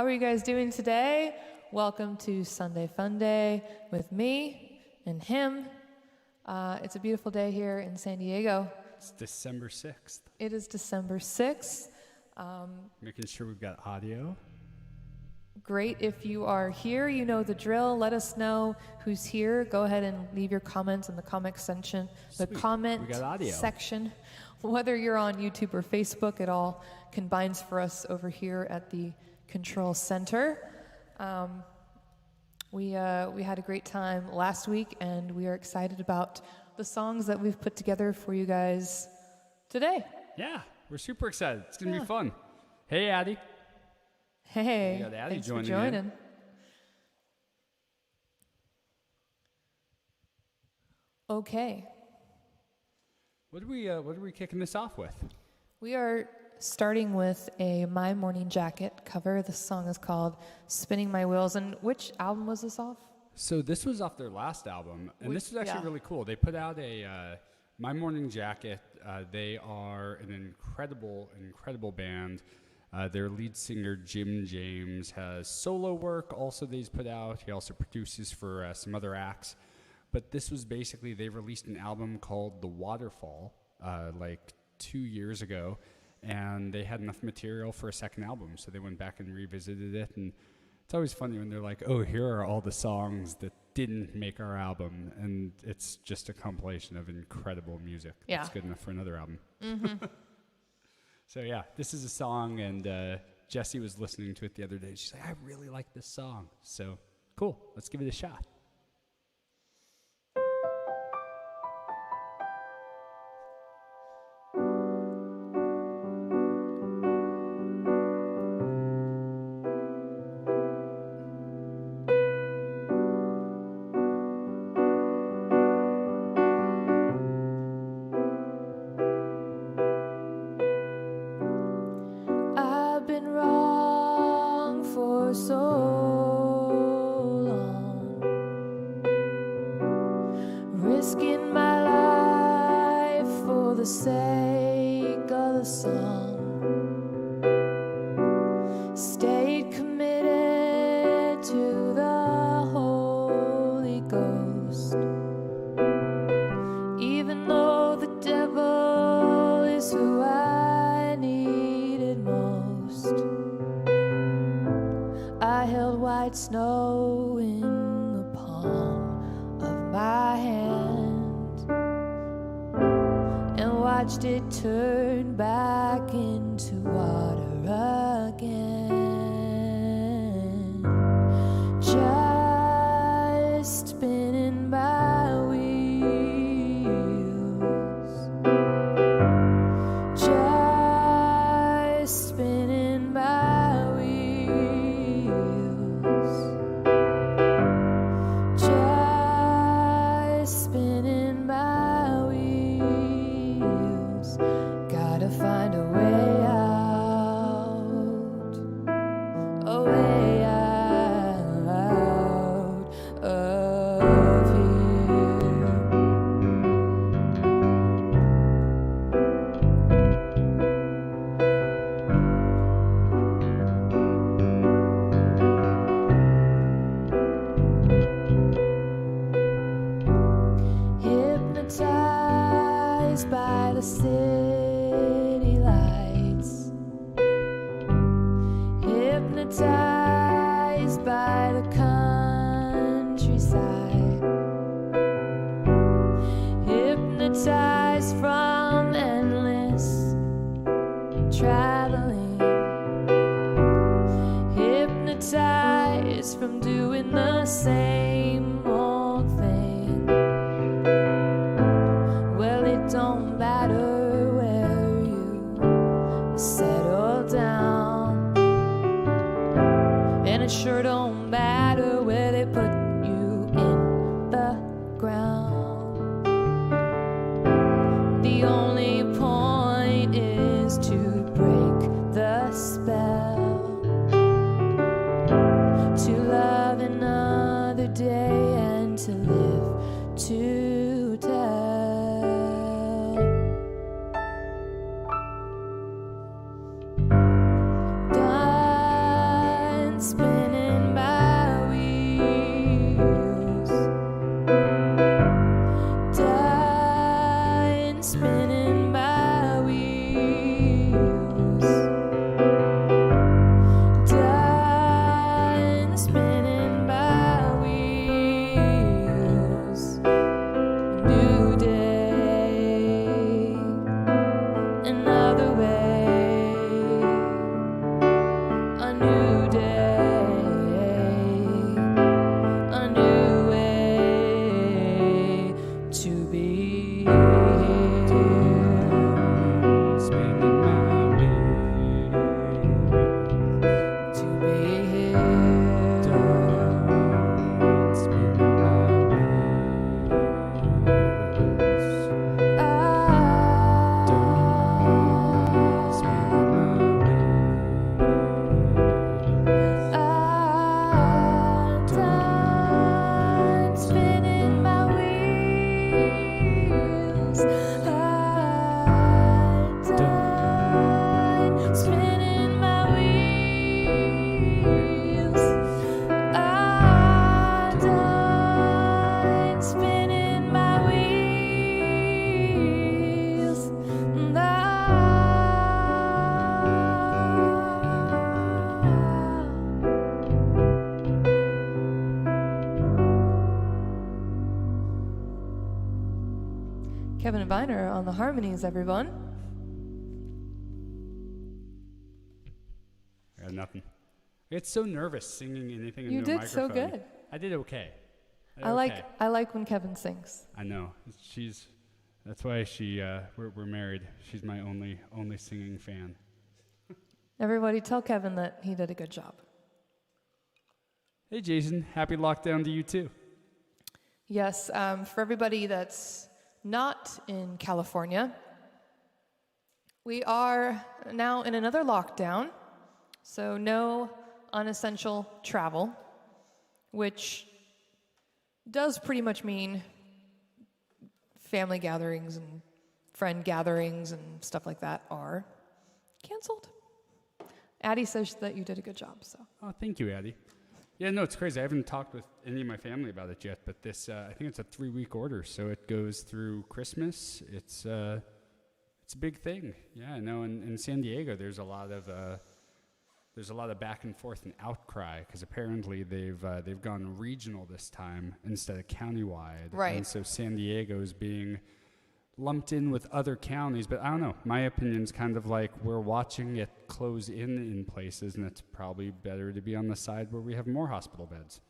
How are you guys doing today? Welcome to Sunday Funday with me and him. It's a beautiful day here in San Diego. It's December 6th. It is December 6th. Making sure we've got audio. Great. If you are here, you know the drill. Let us know who's here. Go ahead and leave your comments in the comment section. Sweet. The comment We got audio. section. Whether you're on YouTube or Facebook, it all combines for us over here at the Control Center. We had a great time last week, and we are excited about the songs that we've put together for you guys today. Yeah, we're super excited. It's going to be fun. Hey, Addie. Hey, We got Addie thanks for joining joining. in. Okay, What are we kicking this off with? we are starting with a My Morning Jacket cover. The song is called Spinning My Wheels. And which album was this off? So this was off their last album, and this was actually yeah. really cool. They put out a My Morning Jacket. They are an incredible band. Their lead singer, Jim James, has solo work also that he's put out. He also produces for some other acts. But this was basically, they released an album called The Waterfall like 2 years ago, and they had enough material for a second album, so they went back and revisited it. And it's always funny when they're like, oh, here are all the songs that didn't make our album, and it's just a compilation of incredible music. Yeah. That's good enough for another album. Mm-hmm. So yeah, this is a song, and Jessie was listening to it the other day. She's like, I really like this song. So cool, let's give it a shot. I've been wrong for so long, risking my life for the sake of the song. Stayed committed to the Holy Ghost, even though the devil is who I needed most. I held white snow in the palm of my hand and watched it turn back into water again. Just spinning my wheels, just spinning my wheels, just spinning my wheels. Gotta find a way out, a way out of here. Hypnotized by the city lights, hypnotized by the countryside, hypnotized from endless traveling, hypnotized from doing the same old thing. Well, it don't matter where Spinning my wheels. Spinning my wheels. Kevin Viner on the harmonies, everyone. I got nothing. I get so nervous singing anything You into a did so microphone. good. I did okay. I like when Kevin sings. I know. That's why we're married. She's my only singing fan. Everybody tell Kevin that he did a good job. Hey, Jason. Happy lockdown to you, too. Yes, for everybody that's not in California, we are now in another lockdown, so no unessential travel, which does pretty much mean family gatherings and friend gatherings and stuff like that are canceled. Addie says that you did a good job, so. Oh, thank you, Addie. Yeah, no, it's crazy. I haven't talked with any of my family about it yet, but this, I think it's a 3-week order, so it goes through Christmas. It's a big thing. Yeah, I know. In San Diego, there's a lot of back and forth and outcry because apparently they've gone regional this time instead of countywide. Right. And so San Diego is being lumped in with other counties, but I don't know. My opinion's kind of like we're watching it close in places, and it's probably better to be on the side where we have more hospital beds.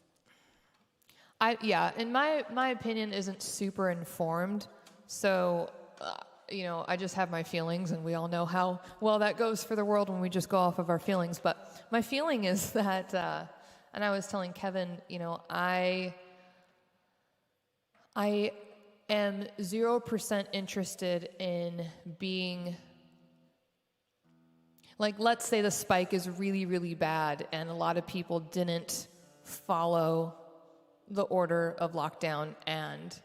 And my opinion isn't super informed, so I just have my feelings, and we all know how well that goes for the world when we just go off of our feelings. But my feeling is that, and I was telling Kevin, I am 0% interested in being, like, let's say the spike is really, really bad and a lot of people didn't follow the order of lockdown, and,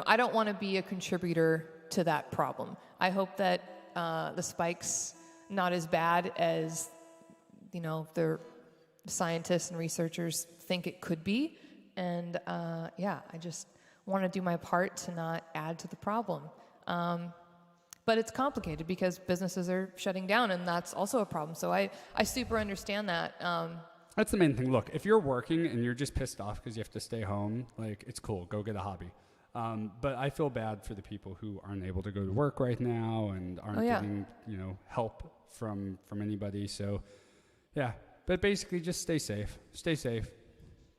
I don't want to be a contributor to that problem. I hope that the spike's not as bad as, the scientists and researchers think it could be, and, I just want to do my part to not add to the problem. But it's complicated because businesses are shutting down, and that's also a problem. So I super understand that. That's the main thing. Look, if you're working and you're just pissed off because you have to stay home, like, it's cool. Go get a hobby. But I feel bad for the people who aren't able to go to work right now and aren't getting, help from anybody. So, yeah. But basically, just stay safe. Stay safe.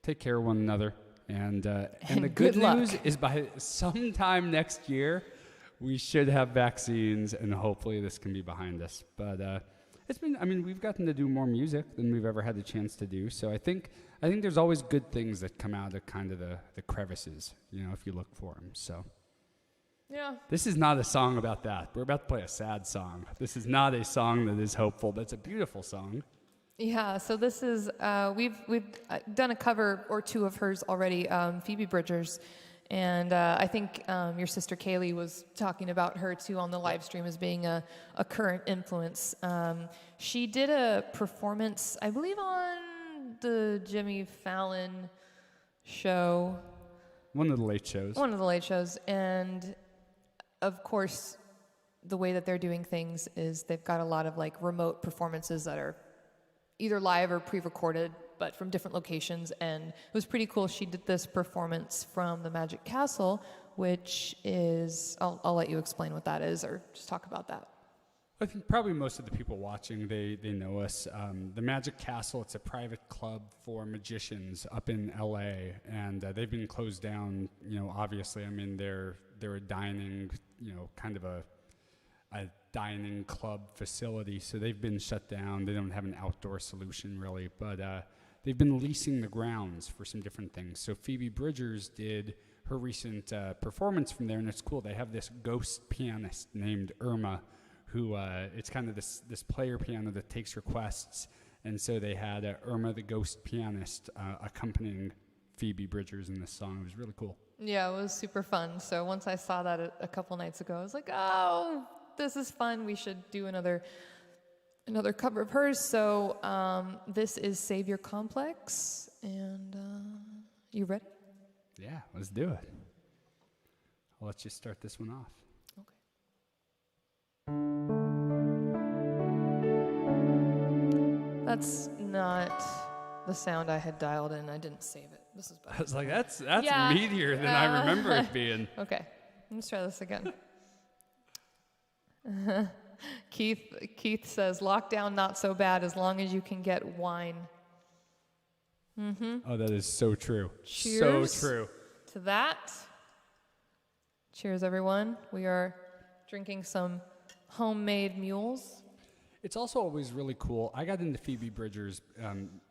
Take care of one another. And the good news is by sometime next year, we should have vaccines, and hopefully this can be behind us. But we've gotten to do more music than we've ever had the chance to do. So I think there's always good things that come out of kind of the crevices, if you look for them. So yeah, this is not a song about that. We're about to play a sad song. This is not a song that is hopeful. That's a beautiful song. Yeah, so this is, we've done a cover or two of hers already, Phoebe Bridgers, and I think your sister Kaylee was talking about her too on the live stream as being a current influence. She did a performance, I believe, on the Jimmy Fallon show. One of the late shows. And of course, the way that they're doing things is they've got a lot of like remote performances that are either live or pre-recorded, but from different locations, and it was pretty cool. She did this performance from the Magic Castle, which is, I'll let you explain what that is, or just talk about that. I think probably most of the people watching, they know us. The Magic Castle, it's a private club for magicians up in LA, and they've been closed down, obviously. I mean, they're a dining, kind of a dining club facility, so they've been shut down. They don't have an outdoor solution really, but they've been leasing the grounds for some different things. So Phoebe Bridgers did her recent performance from there, and it's cool. They have this ghost pianist named Irma, who it's kind of this player piano that takes requests, and so they had Irma the ghost pianist accompanying Phoebe Bridgers in this song. It was really cool. Yeah, it was super fun. So once I saw that a couple nights ago, I was like, oh, this is fun. We should do another cover of hers. So this is Savior Complex. And you ready? Yeah, let's do it. I'll let you start this one off. Okay. That's not the sound I had dialed in. I didn't save it. This is bad. I was like, that's meatier than I remember it being. Okay, let's try this again. Keith says, lockdown not so bad as long as you can get wine. Mm-hmm. Oh, that is so true. Cheers so true. To that. Cheers, everyone. We are drinking some homemade mules. It's also always really cool. I got into Phoebe Bridgers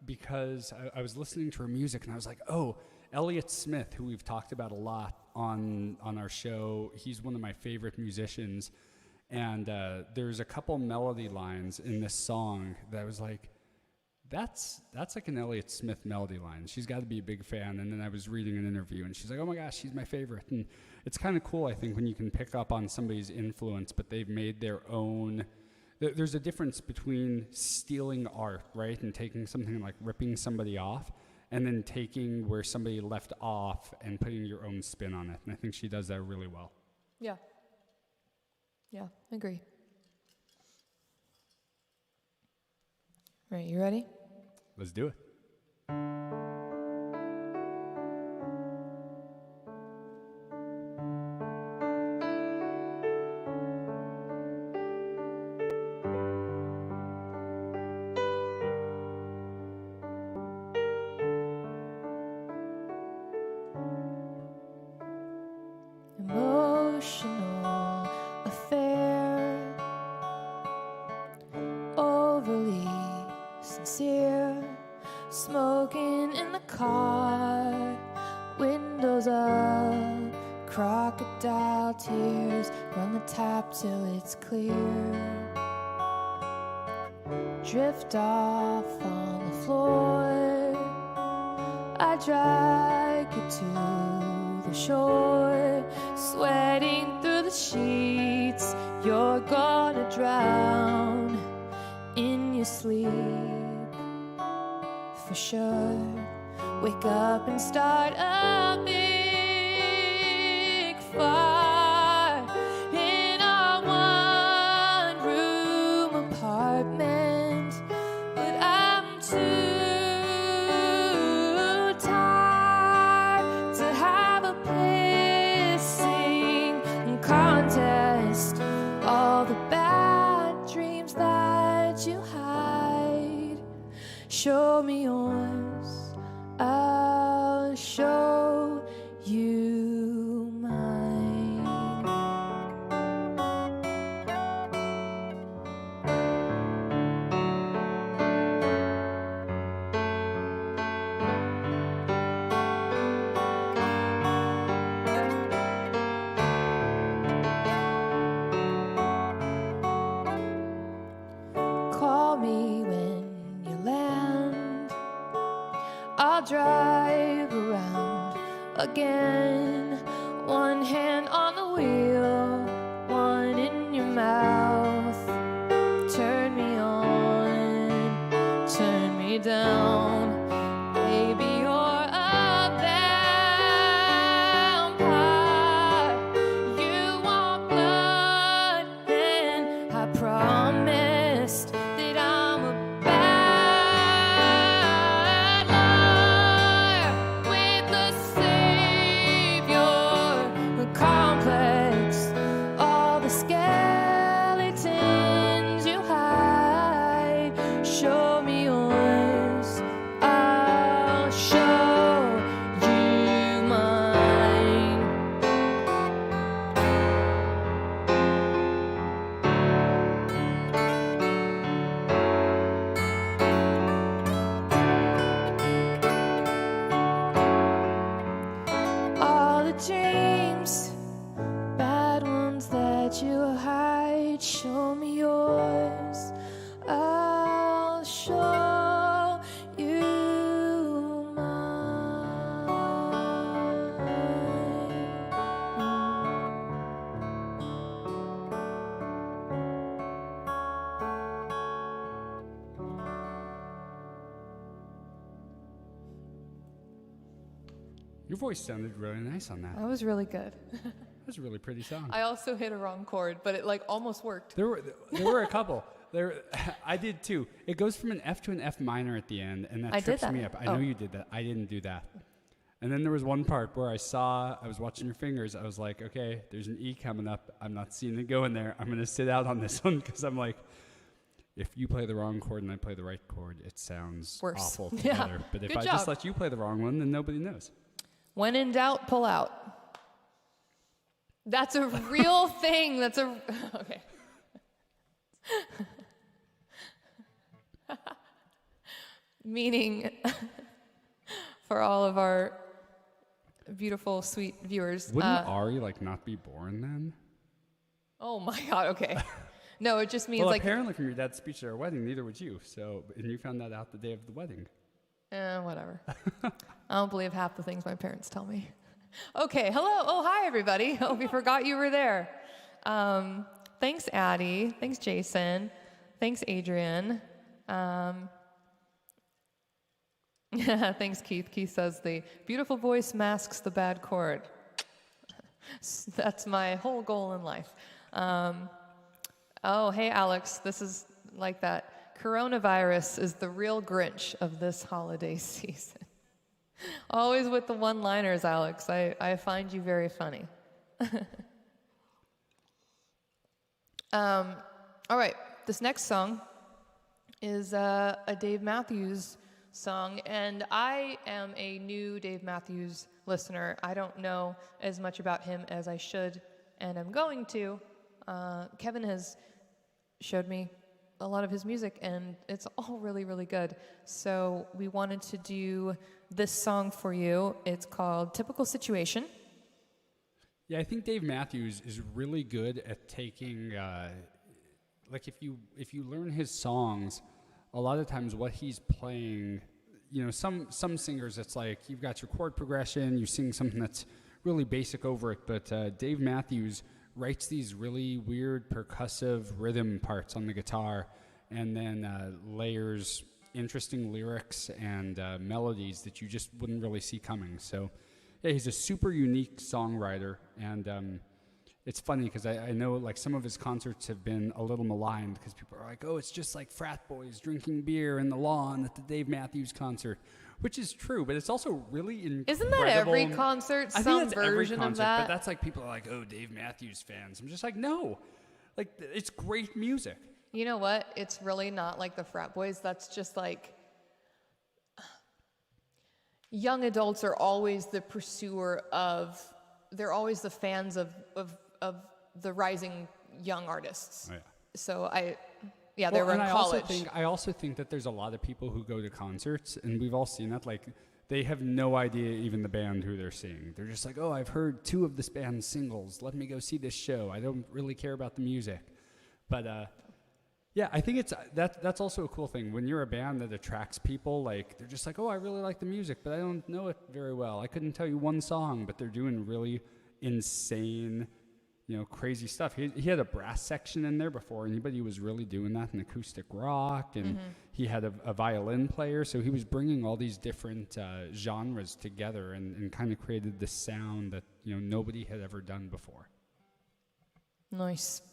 because I was listening to her music, and I was like, oh, Elliott Smith, who we've talked about a lot on our show, he's one of my favorite musicians. And there's a couple melody lines in this song that I was like, that's like an Elliott Smith melody line. She's got to be a big fan. And then I was reading an interview, and she's like, oh my gosh, she's my favorite. And it's kind of cool, I think, when you can pick up on somebody's influence, but they've made their own. There's a difference between stealing art, right, and taking something like ripping somebody off, and then taking where somebody left off and putting your own spin on it. And I think she does that really well. Yeah. Yeah, I agree. Right, you ready? Let's do it. Emotional affair, overly sincere, smoking in the car, windows up, crocodile tears, run the tap till it's clear, drift off on the floor, I drag you to the shore, sweating through the sheets, you're gonna drown in your sleep, for sure. Wake up and start a big fire in our one-room apartment, but I'm too tired to have a pissing contest. All the bad dreams that you hide, show me yours, I'll show you mine. Call me when you land, I'll drive around again. One hand on the wheel, one in your mouth. Turn me on, turn me down. Baby, you're a vampire. You want blood, and I promised that I'm a bad liar with the savior complex. All the skeletons you hide, show me yours, I'll show you mine. All the dreams, bad ones that you hide, show me yours, I'll show you mine. Your voice sounded really nice on that. That was really good. That was a really pretty song. I also hit a wrong chord, but it like almost worked. There were a couple. I did too. It goes from an F to an F minor at the end, and that trips me up. I know you did that. I didn't do that. And then there was one part where I was watching your fingers. I was like, okay, there's an E coming up. I'm not seeing it go in there. I'm going to sit out on this one because I'm like, if you play the wrong chord and I play the right chord, it sounds worse. Awful together. Yeah. But if Good I job. just let you play the wrong one, then nobody knows. When in doubt, pull out. That's a real thing. Okay. Meaning, for all of our beautiful, sweet viewers. Wouldn't Ari not be born then? Oh my God. Okay. No, it just means well, apparently from your dad's speech at our wedding, neither would you. So, and you found that out the day of the wedding. Whatever. I don't believe half the things my parents tell me. Okay. Hello. Oh, hi everybody. Hope you forgot you were there. Thanks, Addie. Thanks, Jason. Thanks, Adrian. Thanks, Keith. Keith says the beautiful voice masks the bad chord. That's my whole goal in life. Oh, hey, Alex. This is like that. Coronavirus is the real Grinch of this holiday season. Always with the one-liners, Alex. I find you very funny. All right. This next song is a Dave Matthews song, and I am a new Dave Matthews listener. I don't know as much about him as I should, and I'm going to. Kevin has showed me a lot of his music, and it's all really, really good. So we wanted to do this song for you. It's called Typical Situation. Yeah, I think Dave Matthews is really good at taking, if you learn his songs, a lot of times what he's playing, some singers, it's like you've got your chord progression, you sing something that's really basic over it, but Dave Matthews writes these really weird percussive rhythm parts on the guitar and then layers interesting lyrics and melodies that you just wouldn't really see coming. So, yeah, he's a super unique songwriter, and it's funny because I know some of his concerts have been a little maligned because people are like, oh, it's just like frat boys drinking beer in the lawn at the Dave Matthews concert, which is true, but it's also really incredible. Isn't that every concert, I some think that's version every concert, of that? But that's people are like, oh, Dave Matthews fans. I'm just like, no. It's great music. You know what? It's really not like the frat boys. That's just young adults are always the they're always the fans of the rising young artists. Oh, yeah. So they're in college. I also think that there's a lot of people who go to concerts, and we've all seen that, they have no idea even the band who they're seeing. They're just like, oh, I've heard 2 of this band's singles. Let me go see this show. I don't really care about the music. But yeah, I think that's also a cool thing. When you're a band that attracts people, they're just like, oh, I really like the music, but I don't know it very well. I couldn't tell you one song, but they're doing really insane, crazy stuff. He had a brass section in there before anybody was really doing that in acoustic rock, and he had a violin player, so he was bringing all these different genres together and kind of created this sound that nobody had ever done before. Nice.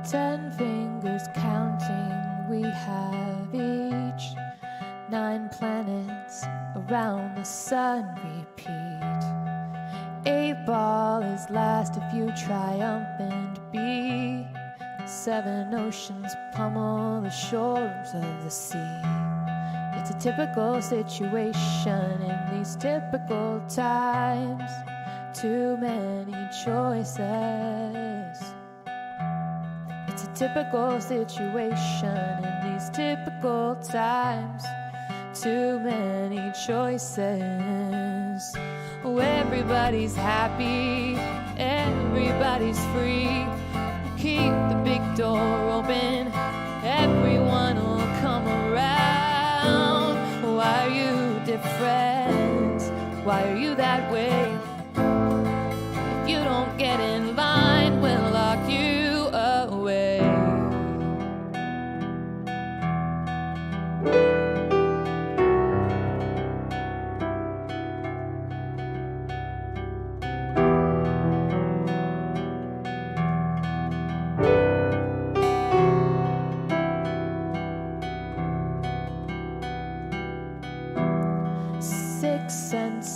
Ten fingers counting, we have each 9 planets around the sun repeat. 8 ball is last if you triumphant be. 7 oceans pummel the shores of the sea. It's a typical situation in these typical times. Too many choices. It's a typical situation in these typical times. Too many choices. Oh, everybody's happy, everybody's free. Keep the big door open, everyone will come around. Why are you different? Why are you that way? If you don't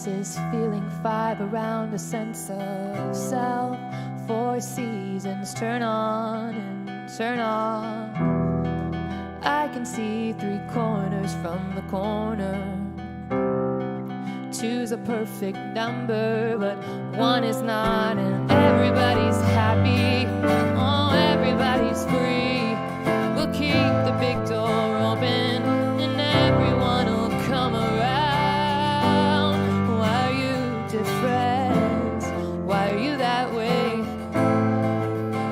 is feeling 5 around a sense of self. 4 seasons turn on and turn off. I can see 3 corners from the corner. 2's a perfect number, but 1 is not, and everybody's happy. Oh, everybody's free. We'll keep the big door open, and everyone will come around. Why are you different? Why are you that way?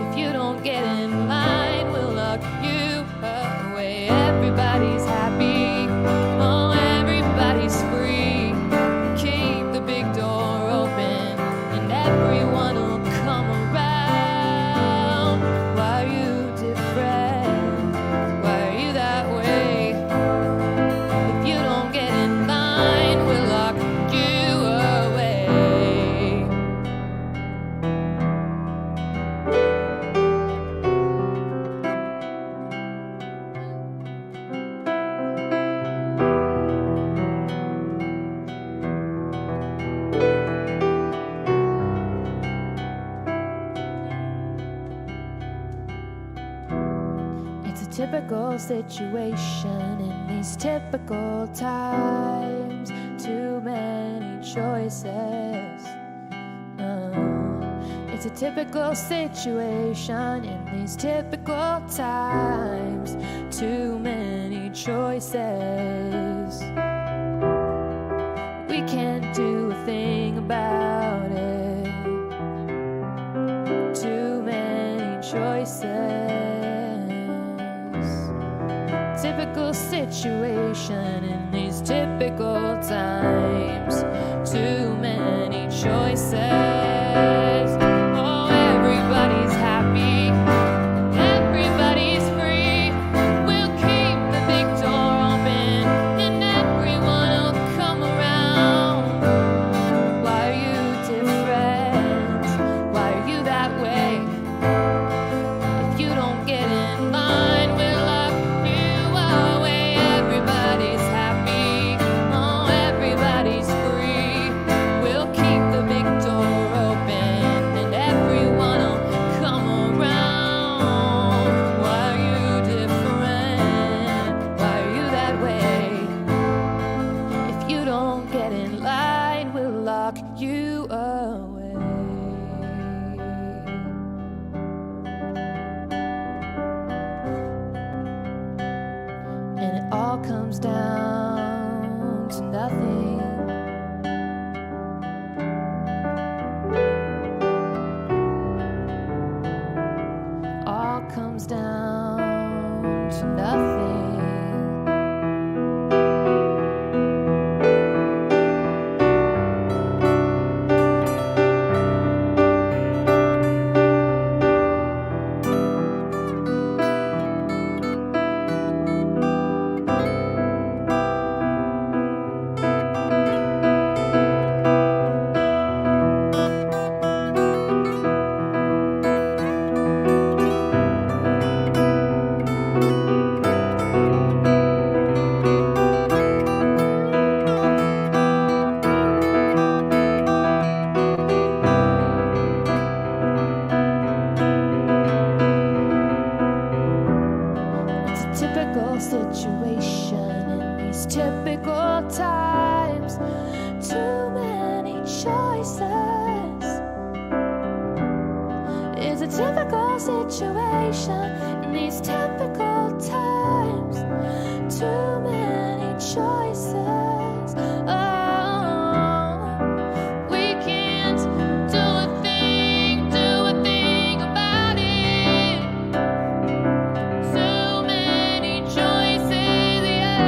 If you don't get in line, we'll lock you away. Everybody's happy. Oh, everybody's free. Keep the big door open, and everyone will come around. Why are you different? Why are you that way? If you don't get in line, we'll lock you away. It's a typical situation in these typical times. Too many choices. It's a typical situation in these typical times. Too many choices. We can't do a thing about it. Too many choices. Typical situation in these typical times. Too many choices. Oh, everybody's happy. Everybody's free. We'll keep the big door open, and everyone will come around. Why are you different? Why are you that way? If you don't get in line, we'll lock you away. Everybody's happy. Oh, everybody's free. We'll keep the big door open, and everyone will come around. Why are you different? Why are you that way? If you don't get in line, we'll lock you away. And it all comes down to nothing. All comes down to nothing. It's a typical situation in these typical times. Too many choices. It's a typical situation in these typical times. Too many choices. Oh, we can't do a thing about it. Too many choices, yeah.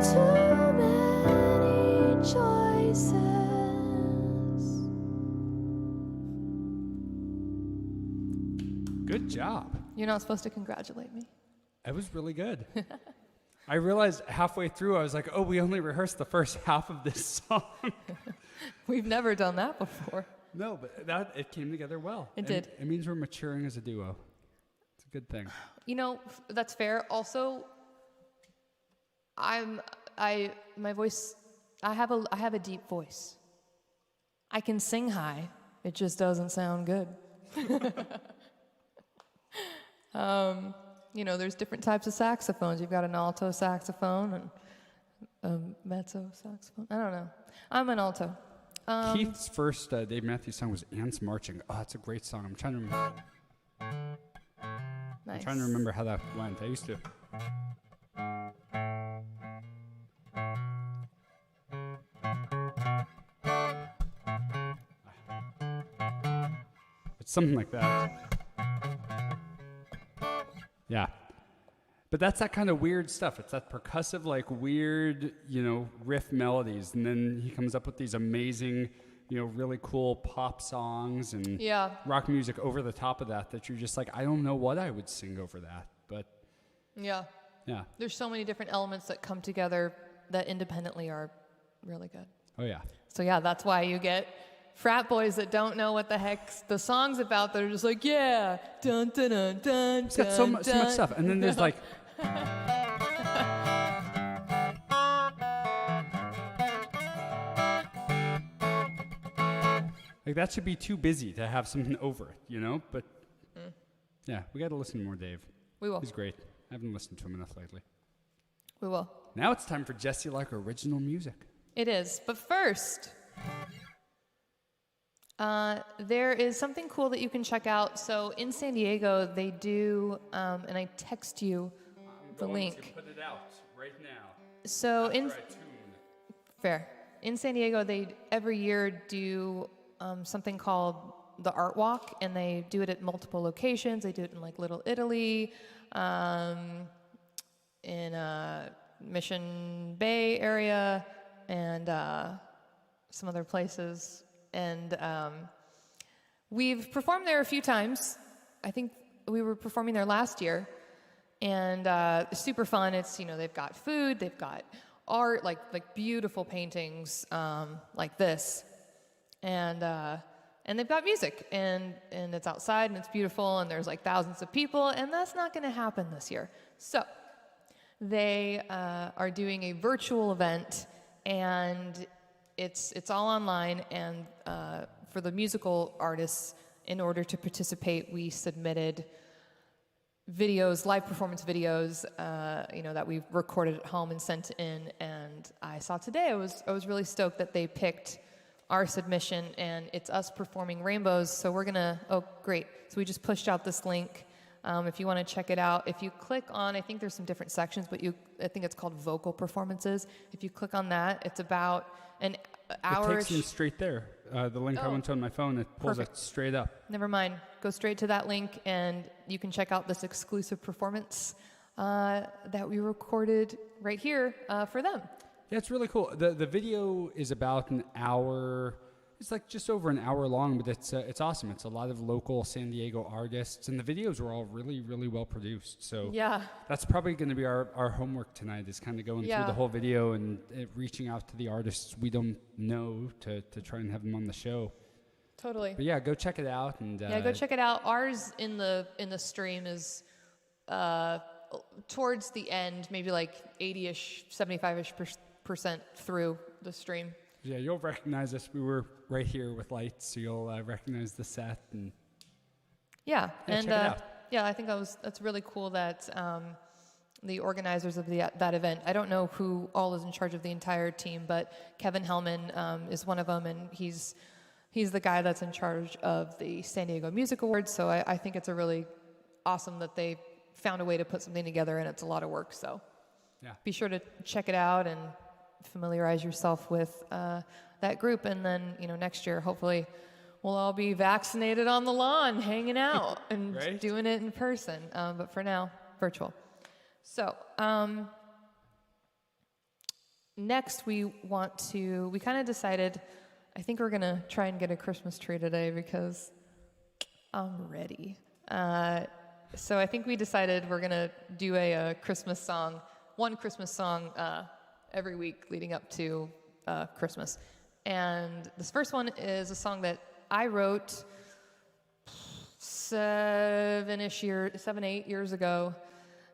Too many choices. Good job. You're not supposed to congratulate me. It was really good. I realized halfway through, I was like, oh, we only rehearsed the first half of this song. We've never done that before. No, but it came together well. It did. It means we're maturing as a duo. It's a good thing. You know, that's fair. Also, My voice, I have a deep voice. I can sing high. It just doesn't sound good. There's different types of saxophones. You've got an alto saxophone and a mezzo saxophone. I don't know. I'm an alto. Keith's first Dave Matthews song was Ants Marching. Oh, that's a great song. I'm trying to remember. Nice. I'm trying to remember how that went. I used to. It's something like that. Yeah. But that's that kind of weird stuff. It's that percussive, like weird, riff melodies. And then he comes up with these amazing, really cool pop songs and rock music over the top of that you're just like, I don't know what I would sing over that. But yeah. There's so many different elements that come together that independently are really good. Oh, yeah. So, yeah, that's why you get frat boys that don't know what the heck the song's about. They're just like, yeah, dun, dun, dun, dun, it's got so much stuff. And then there's like... like, that should be too busy to have something over it, But, yeah, we got to listen to more Dave. We will. He's great. I haven't listened to him enough lately. We will. Now it's time for Jessie Lark original music. It is. But first... there is something cool that you can check out. So in San Diego, they do, and I text you the link. To put it out right now. So fair. In San Diego, they every year do something called the Art Walk, and they do it at multiple locations. They do it in like Little Italy, in Mission Bay area, and some other places. And we've performed there a few times. I think we were performing there last year. And it's super fun. It's, they've got food, they've got art, like beautiful paintings like this. And they've got music. And it's outside and it's beautiful and there's like thousands of people. And that's not going to happen this year. So they are doing a virtual event, and it's all online, and for the musical artists, in order to participate, we submitted videos, live performance videos, that we recorded at home and sent in. And I saw today, I was really stoked that they picked our submission, and it's us performing Rainbows. So we're gonna, oh great! So we just pushed out this link. If you want to check it out, if you click on, I think there's some different sections, but I think it's called vocal performances. If you click on that, it's about an hour. It takes me straight there. The link I went to on my phone, it pulls it straight up. Never mind. Go straight to that link, and you can check out this exclusive performance that we recorded right here for them. Yeah, it's really cool. The video is about an hour. It's like just over an hour long, but it's awesome. It's a lot of local San Diego artists, and the videos were all really, really well produced. So yeah, that's probably going to be our homework tonight, is kind of going through the whole video and reaching out to the artists we don't know to try and have them on the show. Totally. But yeah, go check it out. And go check it out. Ours in the stream is towards the end, maybe like 80-ish, 75-ish% through the stream. Yeah, you'll recognize us. We were right here with lights, so you'll recognize the set. And yeah, and check it out. Yeah, I think that's really cool that the organizers of that event, I don't know who all is in charge of the entire team, but Kevin Hellman is one of them, and he's the guy that's in charge of the San Diego Music Awards. So I think it's a really awesome that they found a way to put something together, and it's a lot of work. So be sure to check it out and familiarize yourself with that group, and then next year hopefully we'll all be vaccinated on the lawn hanging out and right? doing it in person, but for now virtual. So next we kind of decided, I think we're gonna try and get a Christmas tree today because I'm ready. So I think we decided we're gonna do a Christmas song, one Christmas song every week leading up to Christmas. And this first one is a song that I wrote 7, 8 years ago.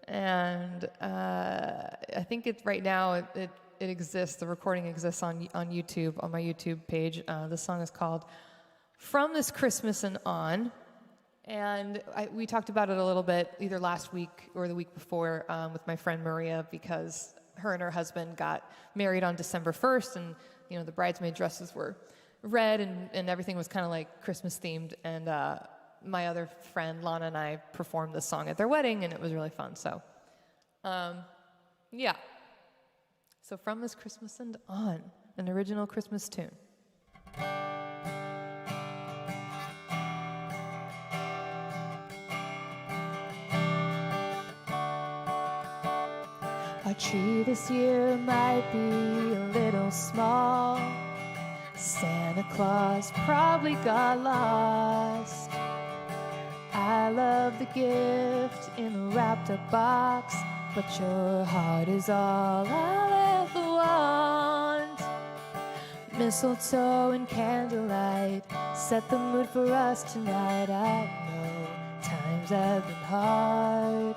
and I think right now it exists. The recording exists on YouTube, on my YouTube page. The song is called "From This Christmas and On," and we talked about it a little bit either last week or the week before with my friend Maria, because her and her husband got married on December 1st, and the bridesmaid dresses were red, and everything was kind of like Christmas themed, and my other friend Lana and I performed this song at their wedding, and it was really fun. So yeah, so "From This Christmas and On," an original Christmas tune. Our tree this year might be a little small. Santa Claus probably got lost. I love the gift in a wrapped up box, but your heart is all I'll ever want. Mistletoe and candlelight set the mood for us tonight. I know times have been hard,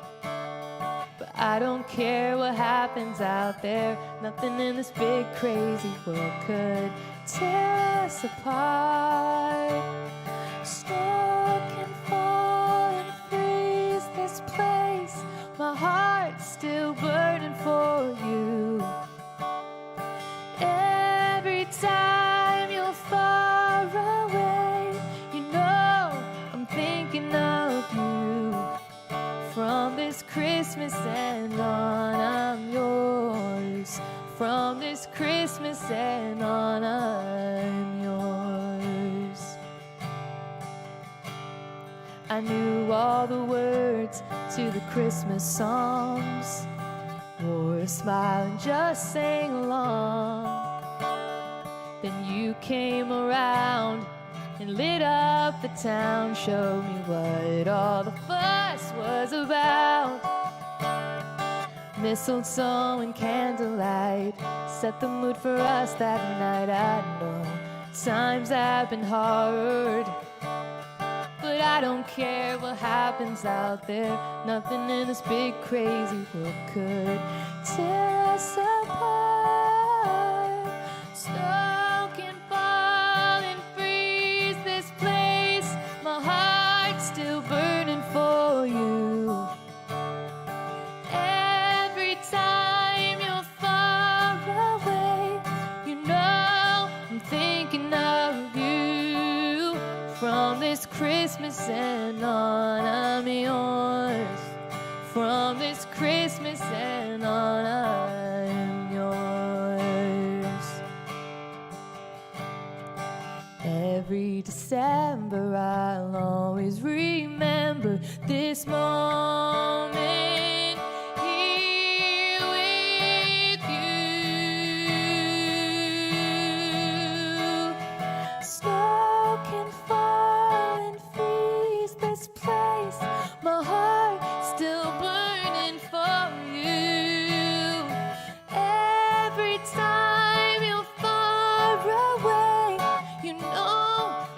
but I don't care what happens out there. Nothing in this big crazy world could tear us apart. Snow can fall and freeze this place. My heart's still burning for you. Every time you're far away, I'm thinking of you. From this Christmas and on, I'm yours. From this Christmas and on, I'm yours. I knew all the words to the Christmas songs, wore a smile and just sang along. Then you came around and lit up the town, showed me what all the fuss was about. Mistletoe and candlelight set the mood for us that night. I know times have been hard, but I don't care what happens out there. Nothing in this big crazy world could tear us apart. Snow can fall and freeze this place. My heart's still burning for you. Every time you're far away, I'm thinking of you. From this Christmas and on, I'm yours. From this Christmas and on, I'm yours. Every December I'll always remember this moment here with you. Snow can fall and freeze this place. My heart still burning for you. Every time you're far away,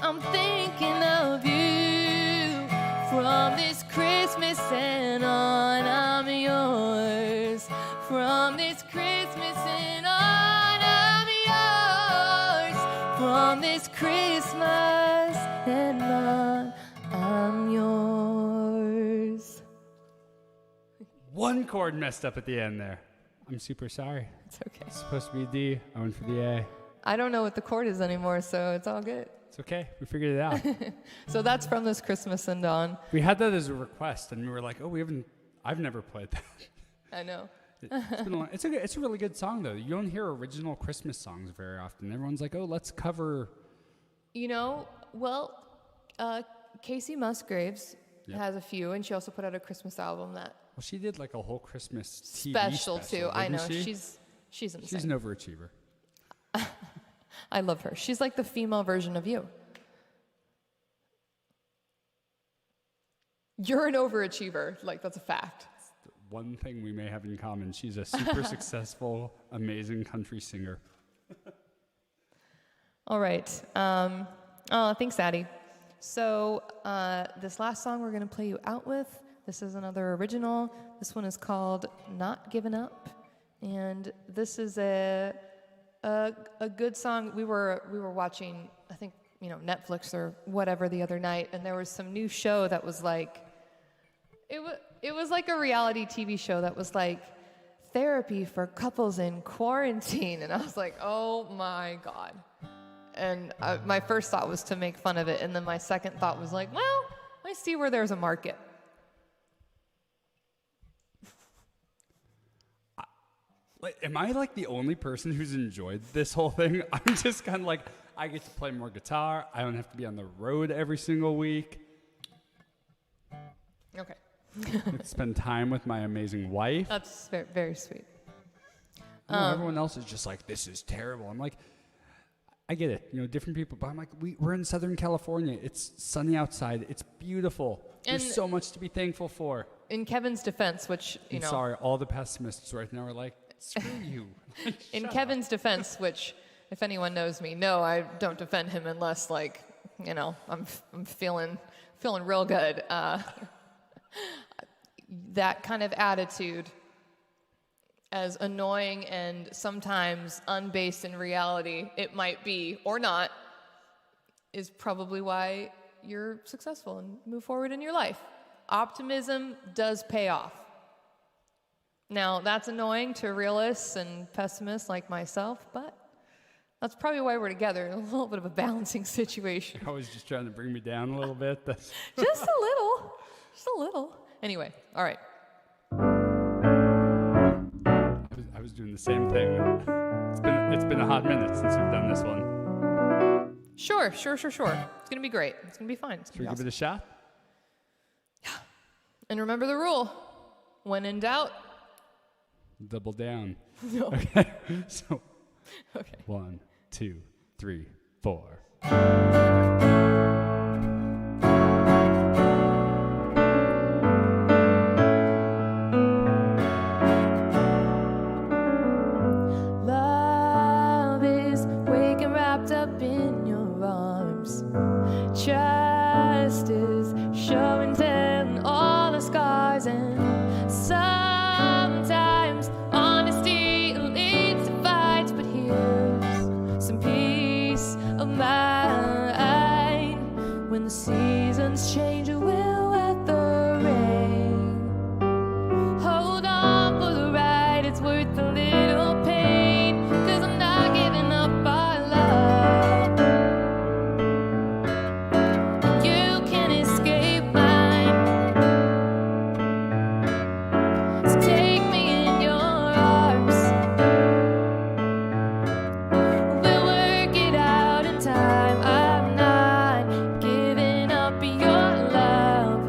I'm thinking of you. From this Christmas and on, I'm yours. From this Christmas and on, I'm yours. From this Christmas and on, I'm yours. One chord messed up at the end there. I'm super sorry. It's okay. It's supposed to be a D. I went for the A. I don't know what the chord is anymore, so it's all good. It's okay. We figured it out. So that's From This Christmas and On. We had that as a request, and we were like, I've never played that. I know. It's been a long, it's a really good song, though. You don't hear original Christmas songs very often. Everyone's like, oh, let's cover. Casey Musgraves Yep. has a few, and she also put out a Christmas album that Well, she did like a whole Christmas TV special too. I know. she? She's insane. She's an overachiever. I love her. She's like the female version of you. You're an overachiever. Like, that's a fact. One thing we may have in common, she's a super successful, amazing country singer. All right. Thanks, Addie. So this last song we're going to play you out with, This is another original. This one is called Not Giving Up. And this is a good song. We were watching, I think, Netflix or whatever the other night, and there was some new show that was like, it was like a reality TV show that was like therapy for couples in quarantine. And I was like, oh my God. And my first thought was to make fun of it. And then my second thought was like, well, I see where there's a market. Am I like the only person who's enjoyed this whole thing? I'm just kind of like, I get to play more guitar. I don't have to be on the road every single week. Okay. Spend time with my amazing wife. That's very, very sweet. Everyone else is just like, this is terrible. I'm like, I get it. Different people. But I'm like, we're in Southern California. It's sunny outside. It's beautiful. And there's so much to be thankful for. In Kevin's defense, which, Sorry, all the pessimists right now are like, screw you. In Kevin's defense, which, if anyone knows me, no, I don't defend him unless, like, I'm feeling real good. That kind of attitude, as annoying and sometimes unbased in reality it might be, or not, is probably why you're successful and move forward in your life. Optimism does pay off. Now, that's annoying to realists and pessimists like myself, but that's probably why we're together, a little bit of a balancing situation. I was just trying to bring me down a little bit. Just a little. Just a little. Anyway, all right. I was doing the same thing. It's been a hot minute since we've done this one. Sure. It's going to be great. It's going to be fine. Should we give it a shot? Yeah. And remember the rule. When in doubt, double down. No. Okay. So, okay. 1, 2, 3, 4. Love is waking wrapped up in your arms. Trust is showing telling all the scars, and sometimes honesty leads to fights, but here's some peace of mind. When the seasons change, it will weather rain. Hold on for the ride, it's worth a little pain, 'cause I'm not giving up our love. You can escape mine, so take me in your arms. We'll work it out in time. I'm not giving up your love.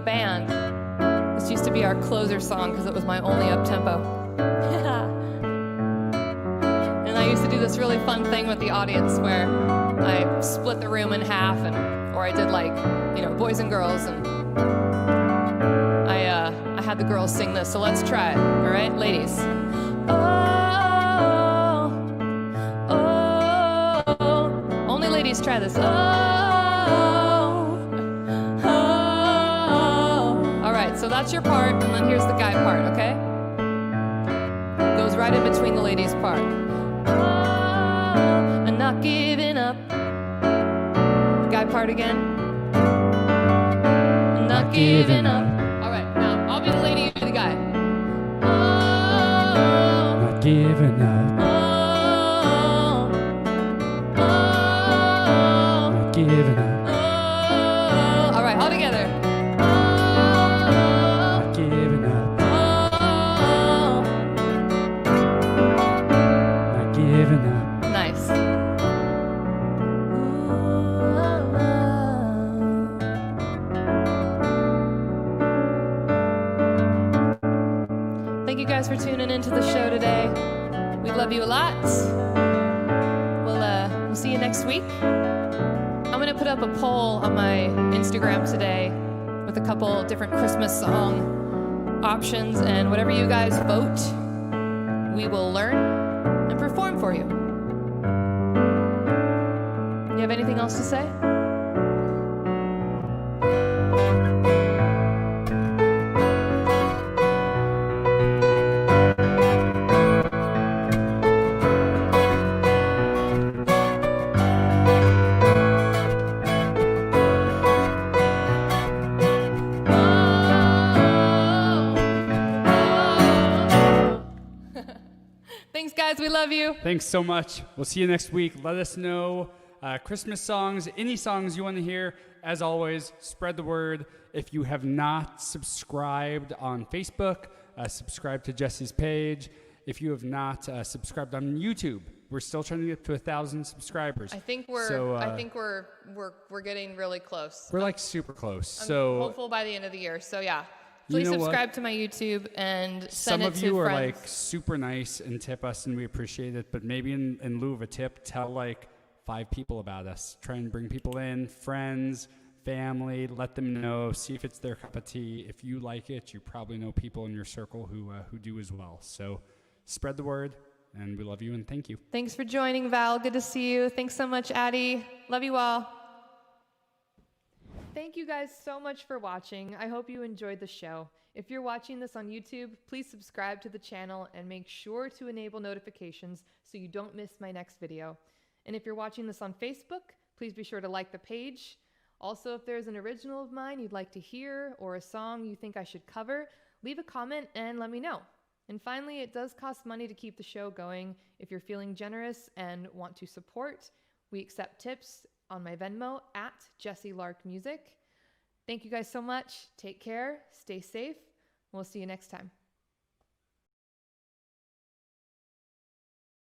band. This used to be our closer song because it was my only up-tempo. And I used to do this really fun thing with the audience where I split the room in half, or I did like, boys and girls, and I had the girls sing this. So let's try it, all right, ladies. Oh, oh, oh. Only ladies try this. Oh, oh. All right, so that's your part, and then here's the guy part, okay? Goes right in between the ladies' part. Oh, I'm not giving up. Guy part again. I'm not giving up. All right, now I'll be the lady, you be the guy. Oh, Not giving up. oh, oh, Not giving up. oh. All right, all together. Oh, Not giving up. oh. Not giving up. Nice. Thank you guys for tuning into the show today. We love you a lot. We'll see you next week. I'm going to put up a poll on my Instagram today with a couple different Christmas song options, and whatever you guys vote, we will learn and perform for you. You have anything else to say? Thanks, guys. We love you. Thanks so much. We'll see you next week. Let us know Christmas songs, any songs you want to hear. As always, spread the word. If you have not subscribed on Facebook, subscribe to Jessie's page. If you have not subscribed on YouTube, we're still trying to get to 1,000 subscribers. I think we're getting really close. We're like super close. I'm so hopeful by the end of the year. So yeah, please subscribe to my YouTube and send some it of to you friends. are like super nice and tip us, and we appreciate it. But maybe in lieu of a tip, tell like 5 people about us. Try and bring people in, friends, family. Let them know. See if it's their cup of tea. If you like it, you probably know people in your circle who do as well. So spread the word, and we love you and thank you. Thanks for joining, Val. Good to see you. Thanks so much, Addie. Love you all. Thank you guys so much for watching. I hope you enjoyed the show. If you're watching this on YouTube, please subscribe to the channel and make sure to enable notifications so you don't miss my next video. And if you're watching this on Facebook, please be sure to like the page. Also, if there's an original of mine you'd like to hear or a song you think I should cover, leave a comment and let me know. And finally, it does cost money to keep the show going. If you're feeling generous and want to support, we accept tips on my Venmo at Jessie Lark Music. Thank you guys so much. Take care. Stay safe. We'll see you next time.